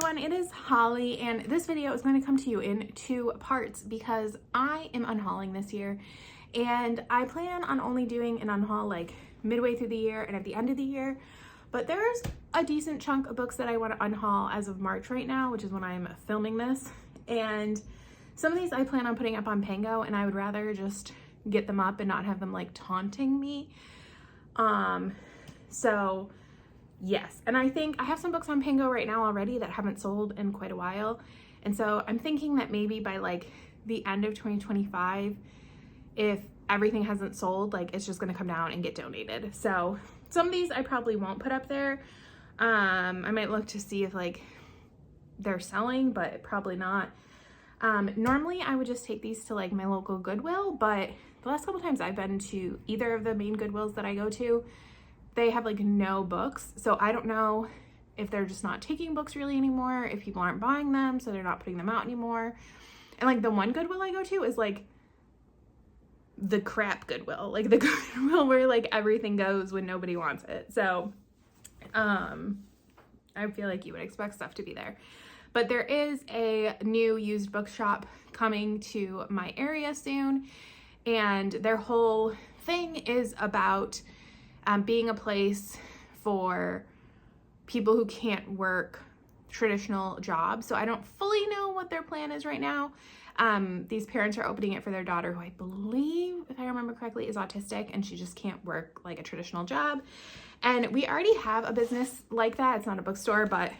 everyone, it is Holly, and this video is going to come to you in two parts because I am unhauling this year, and I plan on only doing an unhaul like midway through the year and at the end of the year, but there's a decent chunk of books that I want to unhaul as of March right now, which is when I'm filming this, and some of these I plan on putting up on Pango, and I would rather just get them up and not have them like taunting me. So yes, and I think I have some books on Pango right now already that haven't sold in quite a while, and so I'm thinking that maybe by like the end of 2025, if everything hasn't sold, like it's just going to come down and get donated. So some of these I probably won't put up there. I might look to see if like they're selling, but probably not. Normally I would just take these to like my local Goodwill, but the last couple times I've been to either of the main Goodwills that I go to, they have like no books. So I don't know if they're just not taking books really anymore, if people aren't buying them, so they're not putting them out anymore. And like the one Goodwill I go to is like the crap Goodwill, like the Goodwill where like everything goes when nobody wants it. So I feel like you would expect stuff to be there. But there is a new used bookshop coming to my area soon, and their whole thing is about being a place for people who can't work traditional jobs. So I don't fully know what their plan is right now. These parents are opening it for their daughter, who I believe, if I remember correctly, is autistic, and she just can't work like a traditional job. And we already have a business like that. It's not a bookstore, but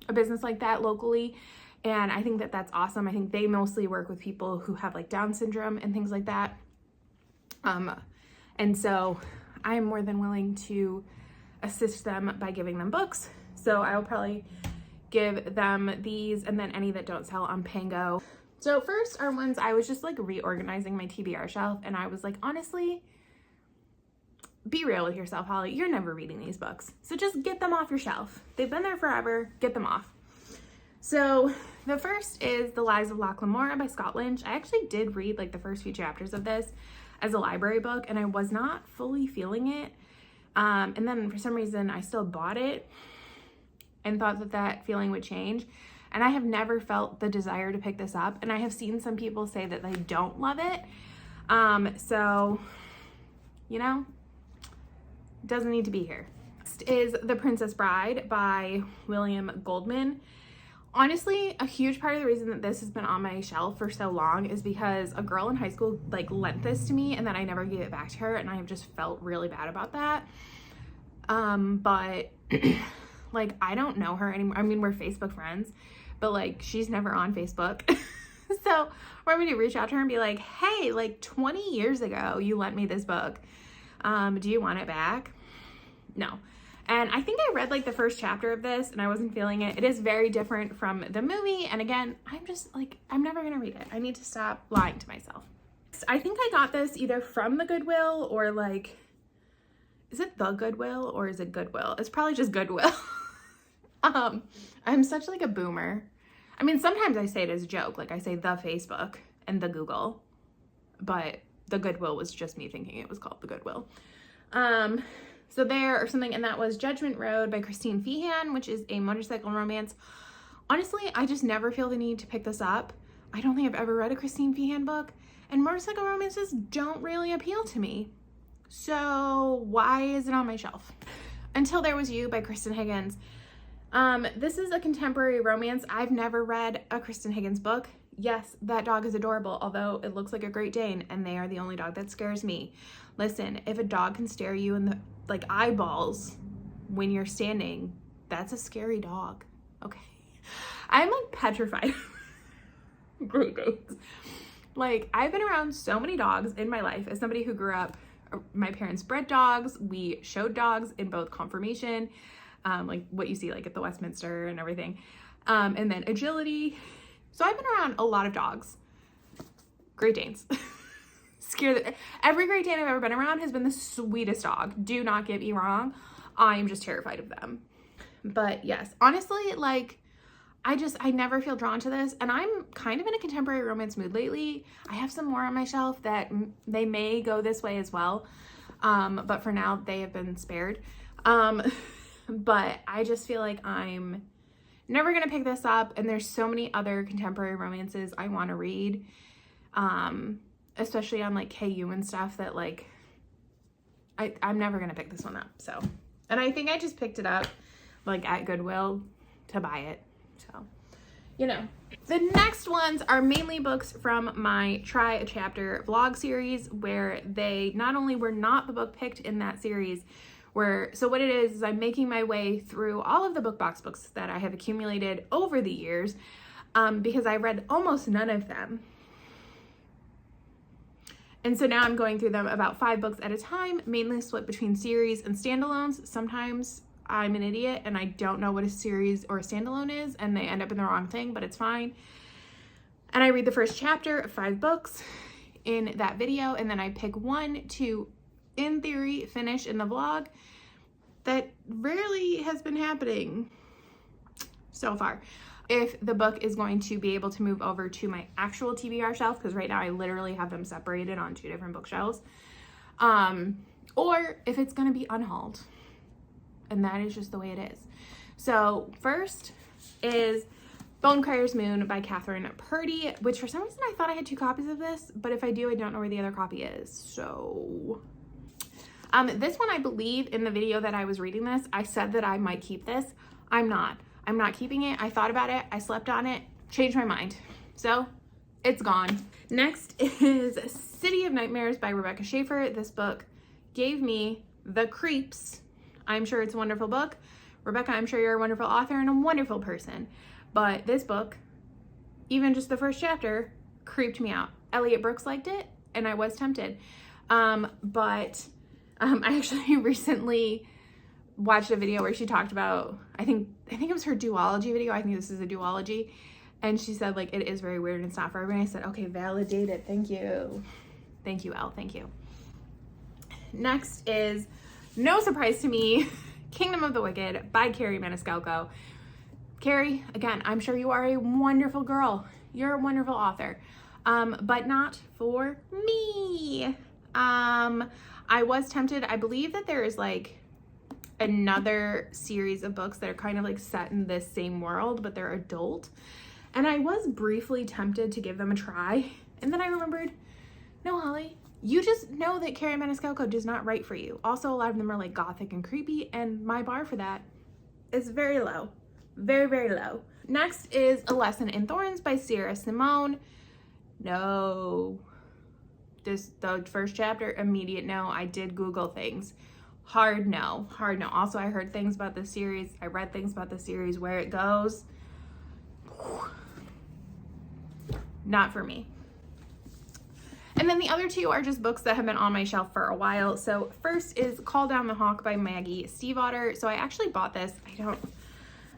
a business like that locally. And I think that that's awesome. I think they mostly work with people who have like Down syndrome and things like that. And so I am more than willing to assist them by giving them books. So I will probably give them these and then any that don't sell on Pango. So first are ones I was just like reorganizing my TBR shelf, and I was like, honestly, be real with yourself, Holly. You're never reading these books. So just get them off your shelf. They've been there forever. Get them off. So the first is The Lies of Locke Lamora by Scott Lynch. I actually did read like the first few chapters of this as a library book, and I was not fully feeling it. And then for some reason I still bought it and thought that that feeling would change. And I have never felt the desire to pick this up. And I have seen some people say that they don't love it. So, you know, it doesn't need to be here. Next is The Princess Bride by William Goldman. Honestly, a huge part of the reason that this has been on my shelf for so long is because a girl in high school like lent this to me, and then I never gave it back to her, and I have just felt really bad about that. But like I don't know her anymore. I mean, we're Facebook friends, but like she's never on Facebook. So we're going to reach out to her and be like, hey, like 20 years ago you lent me this book. Do you want it back? No. And I think I read like the first chapter of this and I wasn't feeling it. It is very different from the movie. And again, I'm just like, I'm never going to read it. I need to stop lying to myself. I think I got this either from the Goodwill or like, is it the Goodwill or is it Goodwill? It's probably just Goodwill. I'm such like a boomer. I mean, sometimes I say it as a joke. Like I say the Facebook and the Google, but the Goodwill was just me thinking it was called the Goodwill. So there or something, and that was Judgment Road by Christine Feehan, which is a motorcycle romance. Honestly, I just never feel the need to pick this up. I don't think I've ever read a Christine Feehan book, and motorcycle romances don't really appeal to me. So why is it on my shelf? Until There Was You by Kristen Higgins. This is a contemporary romance. I've never read a Kristen Higgins book. Yes, that dog is adorable, although it looks like a Great Dane, and they are the only dog that scares me. Listen, if a dog can stare you in the like eyeballs when you're standing, that's a scary dog. Okay. I'm like petrified. Great Danes. Like I've been around so many dogs in my life as somebody who grew up, my parents bred dogs. We showed dogs in both confirmation, like what you see like at the Westminster and everything. And then agility. So I've been around a lot of dogs. Great Danes. Every Great Dane I've ever been around has been the sweetest dog. Do not get me wrong. I'm just terrified of them. But yes, honestly, like I never feel drawn to this, and I'm kind of in a contemporary romance mood lately. I have some more on my shelf that they may go this way as well. But for now they have been spared. But I just feel like I'm never gonna pick this up. And there's so many other contemporary romances I want to read, especially on like KU and stuff, that like I'm never gonna pick this one up. So, and I think I just picked it up like at Goodwill to buy it. So, you know. The next ones are mainly books from my Try a Chapter vlog series, where they not only were not the book picked in that series, so what it is I'm making my way through all of the book box books that I have accumulated over the years, because I read almost none of them. And so now I'm going through them about 5 books at a time, mainly split between series and standalones. Sometimes I'm an idiot and I don't know what a series or a standalone is, and they end up in the wrong thing, but it's fine. And I read the first chapter of 5 books in that video, and then I pick one to, in theory, finish in the vlog. That rarely has been happening so far. If the book is going to be able to move over to my actual TBR shelf, because right now I literally have them separated on 2 different bookshelves, or if it's going to be unhauled. And that is just the way it is. So first is Bonecryer's Moon by Catherine Purdy, which for some reason I thought I had 2 copies of this, but if I do, I don't know where the other copy is. So this one, I believe in the video that I was reading this, I said that I might keep this. I'm not keeping it. I thought about it. I slept on it, changed my mind. So it's gone. Next is City of Nightmares by Rebecca Schaeffer. This book gave me the creeps. I'm sure it's a wonderful book. Rebecca, I'm sure you're a wonderful author and a wonderful person. But this book, even just the first chapter, creeped me out. Elliot Brooks liked it, and I was tempted. But I actually recently watched a video where she talked about, I think it was her duology video. I think this is a duology. And she said, like, it is very weird and it's not for everyone. I said, okay, validate it. Thank you. Thank you, Elle. Thank you. Next is, no surprise to me, Kingdom of the Wicked by Carrie Maniscalco. Carrie, again, I'm sure you are a wonderful girl. You're a wonderful author, but not for me. I was tempted. I believe that there is like another series of books that are kind of like set in this same world, but they're adult. And I was briefly tempted to give them a try. And then I remembered, no, Holly, you just know that Carrie Maniscalco does not write for you. Also, a lot of them are like gothic and creepy, and my bar for that is very low. Very, very low. Next is A Lesson in Thorns by Sierra Simone. No. The first chapter, immediate no. I did Google things. Hard no. Hard no. Also, I heard things about this series. I read things about the series, where it goes. Not for me. And then the other 2 are just books that have been on my shelf for a while. So first is Call Down the Hawk by Maggie Stiefvater. So I actually bought this.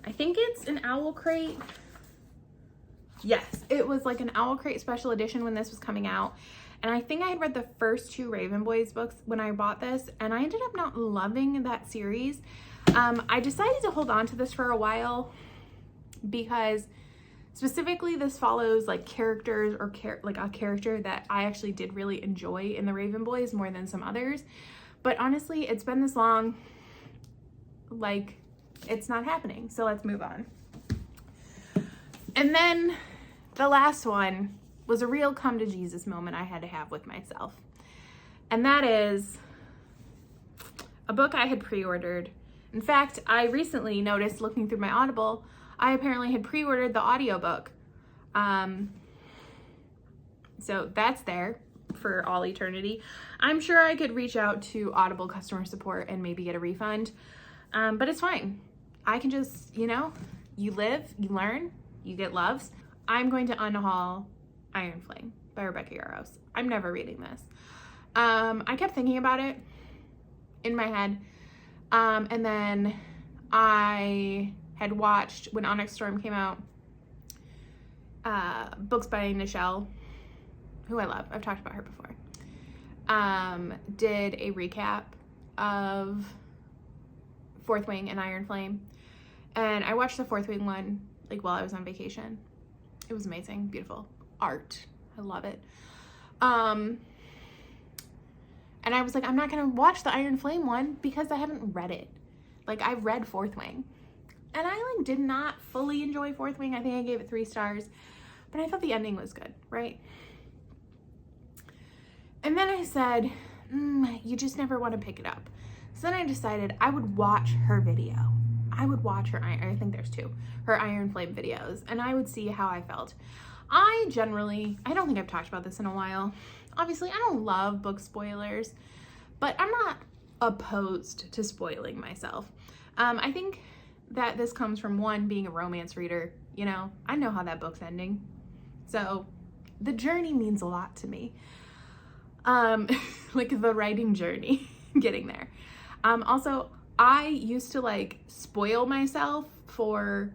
I think it's an Owl Crate. Yes, it was like an Owl Crate special edition when this was coming out. And I think I had read the first 2 Raven Boys books when I bought this, and I ended up not loving that series. I decided to hold on to this for a while because specifically this follows like characters or like a character that I actually did really enjoy in the Raven Boys more than some others. But honestly, it's been this long, like, it's not happening. So let's move on. And then the last one was a real come to Jesus moment I had to have with myself. And that is a book I had pre-ordered. In fact, I recently noticed looking through my Audible, I apparently had pre-ordered the audiobook. So that's there for all eternity. I'm sure I could reach out to Audible customer support and maybe get a refund. But it's fine. I can just, you live, you learn, you get loves. I'm going to unhaul Iron Flame by Rebecca Yarros. I'm never reading this. I kept thinking about it in my head. And then I had watched, when Onyx Storm came out, books by Nichelle, who I love. I've talked about her before. Did a recap of Fourth Wing and Iron Flame. And I watched the Fourth Wing one like while I was on vacation. It was amazing, beautiful art. I love it. And I was like, I'm not gonna watch the Iron Flame one because I haven't read it. Like, I've read Fourth Wing. And I like did not fully enjoy Fourth Wing. I think I gave it 3 stars, but I thought the ending was good, right? And then I said, you just never want to pick it up. So then I decided I would watch her video. I would watch her, I think there's 2, her Iron Flame videos, and I would see how I felt. I don't think I've talked about this in a while. Obviously, I don't love book spoilers, but I'm not opposed to spoiling myself. I think that this comes from, one, being a romance reader. You know, I know how that book's ending. So the journey means a lot to me. Like the writing journey, getting there. Also, I used to like spoil myself for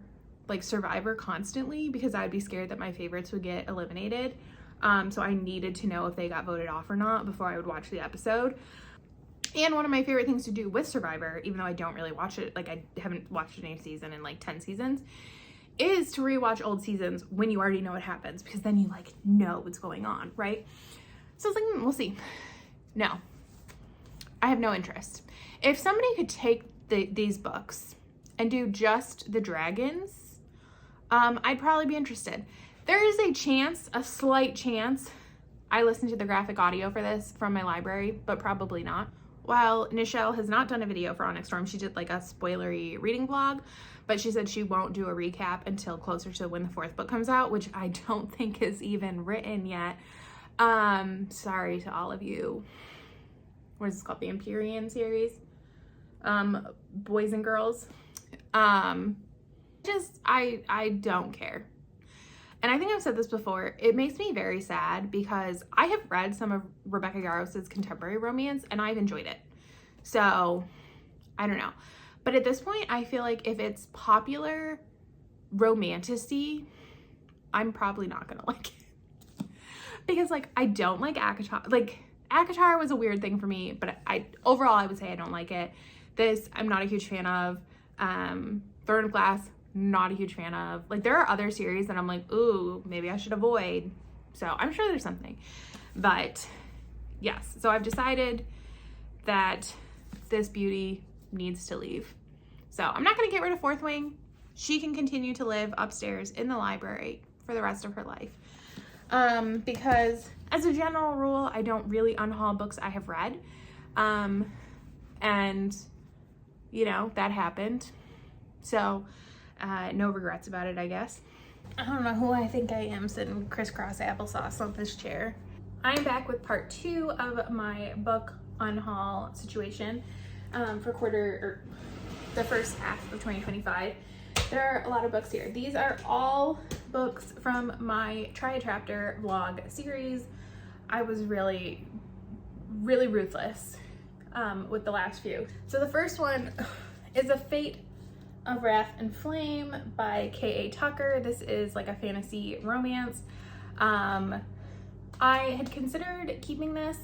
like Survivor constantly because I'd be scared that my favorites would get eliminated. So I needed to know if they got voted off or not before I would watch the episode. And one of my favorite things to do with Survivor, even though I don't really watch it, like I haven't watched any season in like 10 seasons, is to rewatch old seasons when you already know what happens, because then you like know what's going on, right? So I was like, we'll see. No, I have no interest. If somebody could take these books and do just the dragons, I'd probably be interested. There is a chance, a slight chance, I listened to the graphic audio for this from my library, but probably not. While Nichelle has not done a video for Onyx Storm, she did like a spoilery reading vlog, but she said she won't do a recap until closer to when the 4th book comes out, which I don't think is even written yet. Sorry to all of you. What is this called? The Empyrean series? Boys and girls. I don't care. And I think I've said this before, it makes me very sad because I have read some of Rebecca Yarros's contemporary romance and I've enjoyed it. So, I don't know. But at this point, I feel like if it's popular romantic-y, I'm probably not gonna like it. Because like, I don't like ACOTAR. Like, ACOTAR was a weird thing for me, but overall I would say I don't like it. This, I'm not a huge fan of. Throne of Glass, not a huge fan of. Like, there are other series that I'm like, ooh, maybe I should avoid. So I'm sure there's something. But yes, so I've decided that this beauty needs to leave. So I'm not gonna get rid of Fourth Wing. She can continue to live upstairs in the library for the rest of her life. Because as a general rule, I don't really unhaul books I have read. And you know, that happened. So no regrets about it, I guess. I don't know who I think I am sitting crisscross applesauce on this chair. I'm back with part 2 of my book unhaul situation for the first half of 2025. There are a lot of books here. These are all books from my Try a Chapter vlog series. I was really, really ruthless with the last few. So the first one is A Fate of Wrath and Flame by K.A. Tucker. This is like a fantasy romance. I had considered keeping this,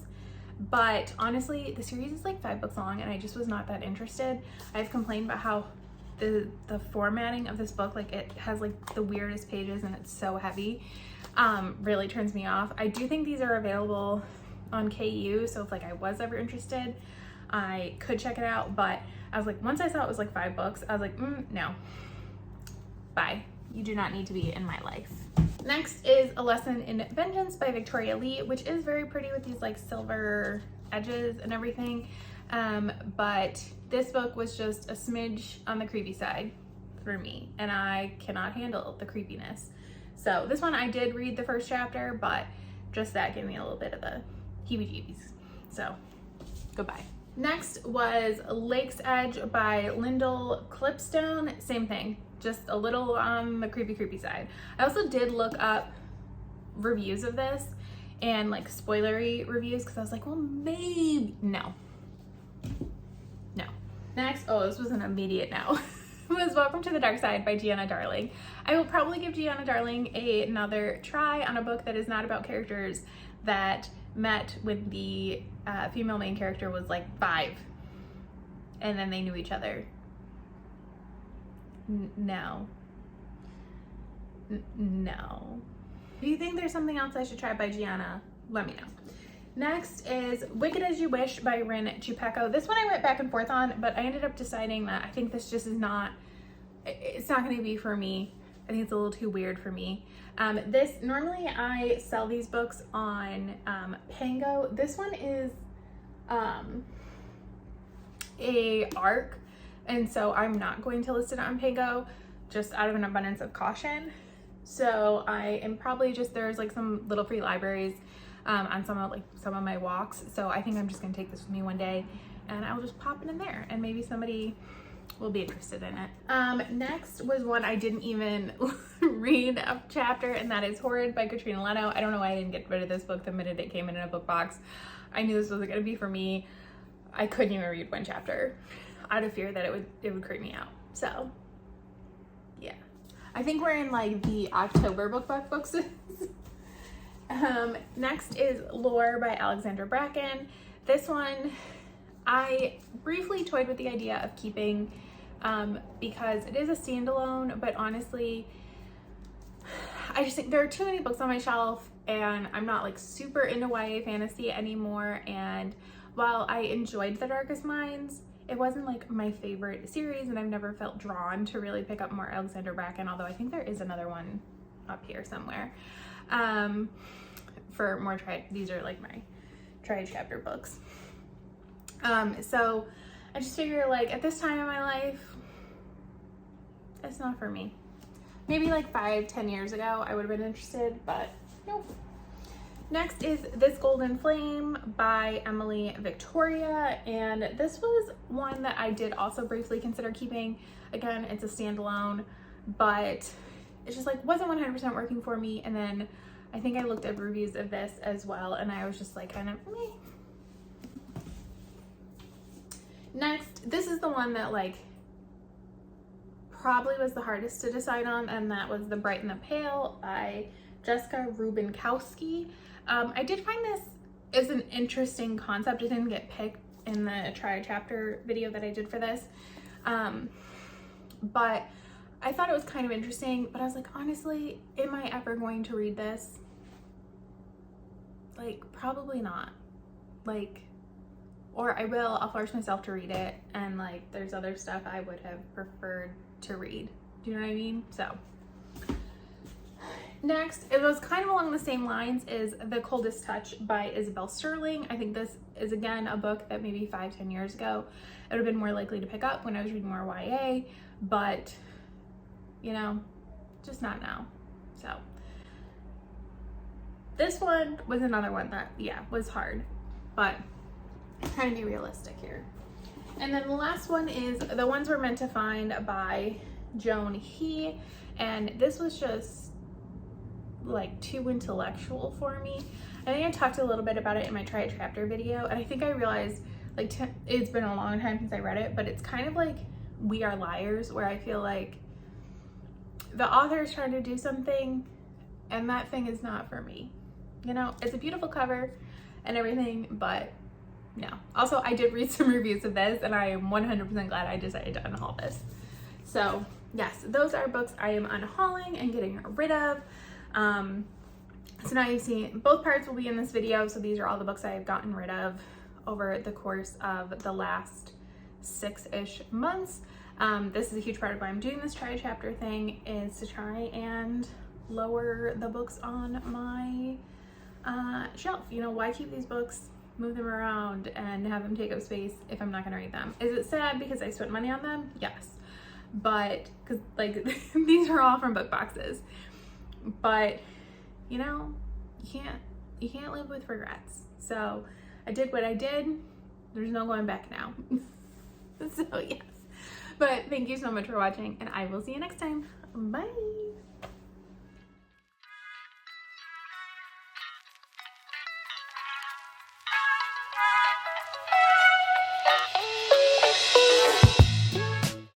but honestly, the series is like 5 books long and I just was not that interested. I've complained about how the formatting of this book, like it has like the weirdest pages and it's so heavy, really turns me off. I do think these are available on KU, so if like I was ever interested, I could check it out, but I was like, once I saw it was like 5 books, I was like, no, bye. You do not need to be in my life. Next is A Lesson in Vengeance by Victoria Lee, which is very pretty with these like silver edges and everything. But this book was just a smidge on the creepy side for me, and I cannot handle the creepiness. So this one I did read the first chapter, but just that gave me a little bit of the heebie-jeebies. So goodbye. Next was Lake's Edge by Lyndall Clipstone. Same thing, just a little on the creepy side. I also did look up reviews of this and like spoilery reviews because I was like, well, maybe, no. Next, oh, this was an immediate no. Was Welcome to the Dark Side by Gianna Darling. I will probably give Gianna Darling another try on a book that is not about characters that met when the female main character was like 5 and then they knew each other. No. No. If you think there's something else I should try by Gianna, let me know. Next is Wicked As You Wish by Rin Chupeco. This one I went back and forth on, but I ended up deciding that I think this just is not it's not going to be for me. I think it's a little too weird for me. Normally I sell these books on Pango. This one is a ARC, and so I'm not going to list it on Pango just out of an abundance of caution. So I am probably just, there's like some little free libraries on some of my walks. So I think I'm just gonna take this with me one day and I'll just pop it in there and maybe somebody will be interested in it. Next was one I didn't even read a chapter, and that is Horrid by Katrina Leno. I don't know why I didn't get rid of this book the minute it came in a book box. I knew this wasn't gonna be for me. I couldn't even read one chapter out of fear that it would creep me out. So yeah, I think we're in like the October book boxes. Next is Lore by Alexandra Bracken. This one I briefly toyed with the idea of keeping because it is a standalone, but honestly I just think there are too many books on my shelf and I'm not like super into YA fantasy anymore. And while I enjoyed The Darkest Minds, it wasn't like my favorite series, and I've never felt drawn to really pick up more Alexandra Bracken, although I think there is another one up here somewhere. For more these are like my tri-chapter books. So I just figure like at this time in my life, it's not for me. Maybe like 5-10 years ago I would have been interested, but nope. Next is This Golden Flame by Emily Victoria, and this was one that I did also briefly consider keeping. Again, it's a standalone, but it's just like wasn't 100% working for me. And then I think I looked at reviews of this as well, and I was just like kind of meh. Next, this is the one that like probably was the hardest to decide on, and that was The Bright and the Pale by Jessica Rubinkowski. I did find this is an interesting concept. It didn't get picked in the tri-chapter video that I did for this, but I thought it was kind of interesting. But I was like, honestly, am I ever going to read this? Like, probably not. Like, or I will, I'll force myself to read it, and like there's other stuff I would have preferred to read. Do you know what I mean? So next, it was kind of along the same lines, is The Coldest Touch by Isabel Sterling. I think this is again a book that maybe 5-10 years ago it would have been more likely to pick up when I was reading more YA, but you know, just not now. So this one was another one that, yeah, was hard, but trying to be realistic here. And then the last one is The Ones We're Meant to Find by Joan He, and this was just like too intellectual for me. I think I talked a little bit about it in my tri-chapter video, and I think I realized like it's been a long time since I read it, but it's kind of like We Are Liars, where I feel like the author is trying to do something and that thing is not for me. You know, it's a beautiful cover and everything, but no. Also, I did read some reviews of this and I am 100% glad I decided to unhaul this. So yes, those are books I am unhauling and getting rid of. So now you've seen both parts will be in this video. So these are all the books I have gotten rid of over the course of the last 6-ish months. This is a huge part of why I'm doing this tri-chapter thing, is to try and lower the books on my shelf. You know, why keep these books, move them around and have them take up space if I'm not gonna read them? Is it sad because I spent money on them? Yes, but because like these are all from book boxes, but you know, you can't live with regrets. So I did what I did. There's no going back now. So yes, but thank you so much for watching, and I will see you next time. Bye.